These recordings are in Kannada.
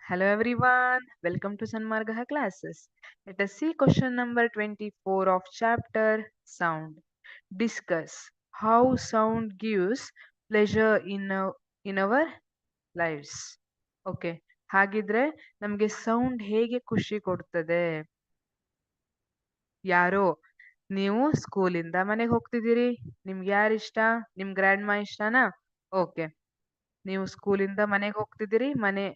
Hello everyone, welcome to Sanmargaha classes. Let us see question number 24 of chapter Sound. Discuss how sound gives pleasure in our lives. Okay, ಹಾಗಿದ್ರೆ ನಮಗೆ ಸೌಂಡ್ ಹೇಗೆ ಖುಷಿ ಕೊಡ್ತದೆ? ಯಾರೋ ನೀವು ಸ್ಕೂಲಿಂದ ಮನೆಗೆ ಹೋಗ್ತಿದ್ದೀರಿ, ನಿಮ್ಗೆ ಯಾರಿಷ್ಟ? ನಿಮ್ ಗ್ರ್ಯಾಂಡ್ ಮಾ ಇಷ್ಟನಾ? ಓಕೆ, ನೀವು ಸ್ಕೂಲಿಂದ ಮನೆಗೆ ಹೋಗ್ತಿದ್ದೀರಿ, ಮನೆ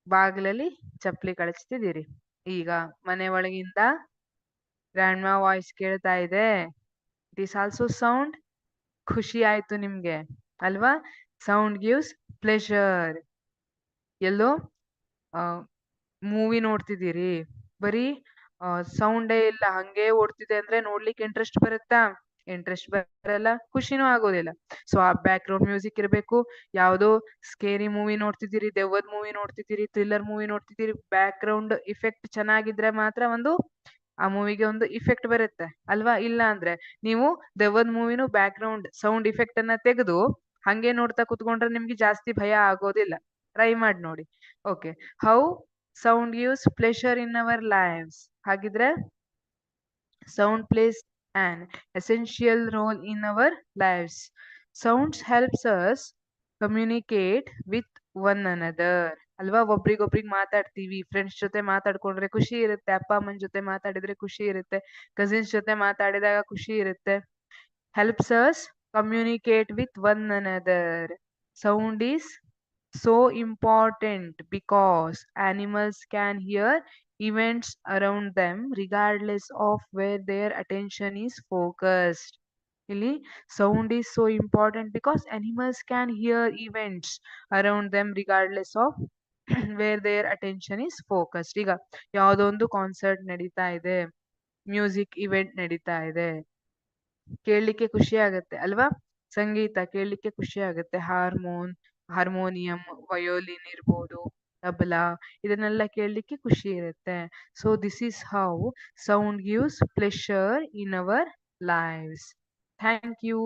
ಬಾಗಿಲಲ್ಲಿ ಚಪ್ಪಲಿ ಕಳಿಸ್ತಿದ್ದೀರಿ. ಈಗ ಮನೆ ಒಳಗಿಂದ ಗ್ರ್ಯಾಂಡ್ ಮಾ ವಾಯ್ಸ್ ಕೇಳ್ತಾ ಇದೆ. It is also sound. ಖುಷಿ ಆಯ್ತು ನಿಮ್ಗೆ ಅಲ್ವಾ? Sound gives pleasure. ಎಲ್ಲೋ ಮೂವಿ ನೋಡ್ತಿದ್ದೀರಿ, ಬರೀ ಸೌಂಡೇ ಇಲ್ಲ, ಹಂಗೆ ಓಡ್ತಿದೆ ಅಂದ್ರೆ ನೋಡ್ಲಿಕ್ಕೆ ಇಂಟ್ರೆಸ್ಟ್ ಬರುತ್ತಾ? ಇಂಟ್ರೆಸ್ಟ್ ಬರಲ್ಲ, ಖುಷಿನೂ ಆಗೋದಿಲ್ಲ. ಸೊ ಆ ಬ್ಯಾಕ್ ಗ್ರೌಂಡ್ ಮ್ಯೂಸಿಕ್ ಇರಬೇಕು. ಯಾವುದೋ ಸ್ಕೇರಿ ಮೂವಿ ನೋಡ್ತಿದ್ದೀರಿ, ದೆವ್ವದ ಮೂವಿ ನೋಡ್ತಿದ್ದೀರಿ, ಥ್ರಿಲ್ಲರ್ ಮೂವಿ ನೋಡ್ತಿದ್ದೀರಿ, ಬ್ಯಾಕ್ ಗ್ರೌಂಡ್ ಇಫೆಕ್ಟ್ ಚೆನ್ನಾಗಿದ್ರೆ ಮಾತ್ರ ಆ ಮೂವಿಗೆ ಒಂದು ಇಫೆಕ್ಟ್ ಬರುತ್ತೆ ಅಲ್ವಾ? ಇಲ್ಲ ಅಂದ್ರೆ ನೀವು ದೆವ್ವದ ಮೂವಿನೂ ಬ್ಯಾಕ್ ಗ್ರೌಂಡ್ ಸೌಂಡ್ ಇಫೆಕ್ಟ್ ಅನ್ನ ತೆಗೆದು ಹಂಗೆ ನೋಡ್ತಾ ಕುತ್ಕೊಂಡ್ರೆ ನಿಮ್ಗೆ ಜಾಸ್ತಿ ಭಯ ಆಗೋದಿಲ್ಲ. ಟ್ರೈ ಮಾಡಿ ನೋಡಿ. Okay, how sound gives pleasure in our lives. ಹಾಗಿದ್ರೆ sound plays an essential role in our lives. Sounds helps us communicate with one another. ಅಲ್ವಾ? ಒಬ್ರಿಗೊಬ್ರಿಗೆ ಮಾತಾಡ್ತೀವಿ, ಫ್ರೆಂಡ್ಸ್ ಜೊತೆ ಮಾತಾಡ್ಕೊಂಡ್ರೆ ಖುಷಿ ಇರುತ್ತೆ, ಅಪ್ಪ ಅಮ್ಮನ ಜೊತೆ ಮಾತಾಡಿದ್ರೆ ಖುಷಿ ಇರುತ್ತೆ, ಕಸಿನ್ಸ್ ಜೊತೆ ಮಾತಾಡಿದಾಗ ಖುಷಿ ಇರುತ್ತೆ. Helps us communicate with one another. Sound is so important because animals can hear events around them regardless of where their attention is focused. ಇಲ್ಲಿ sound is so important because animals can hear events around them regardless of where their attention is focused. ಈಗ ಯಾವುದೋ ಒಂದು ಕಾನ್ಸರ್ಟ್ ನಡೀತಾ ಇದೆ, ಮ್ಯೂಸಿಕ್ ಇವೆಂಟ್ ನಡೀತಾ ಇದೆ, ಕೇಳಲಿಕ್ಕೆ ಖುಷಿ ಆಗತ್ತೆ ಅಲ್ವಾ? ಸಂಗೀತ ಕೇಳಲಿಕ್ಕೆ ಖುಷಿ ಆಗತ್ತೆ. ಹಾರ್ಮೋನಿಯಂ, ವಯೋಲಿನ್ ಇರ್ಬೋದು, ತಬಲಾ, ಇದನ್ನೆಲ್ಲ ಕೇಳಲಿಕ್ಕೆ ಖುಷಿ ಇರುತ್ತೆ. So this is how sound gives pleasure in our lives. Thank you.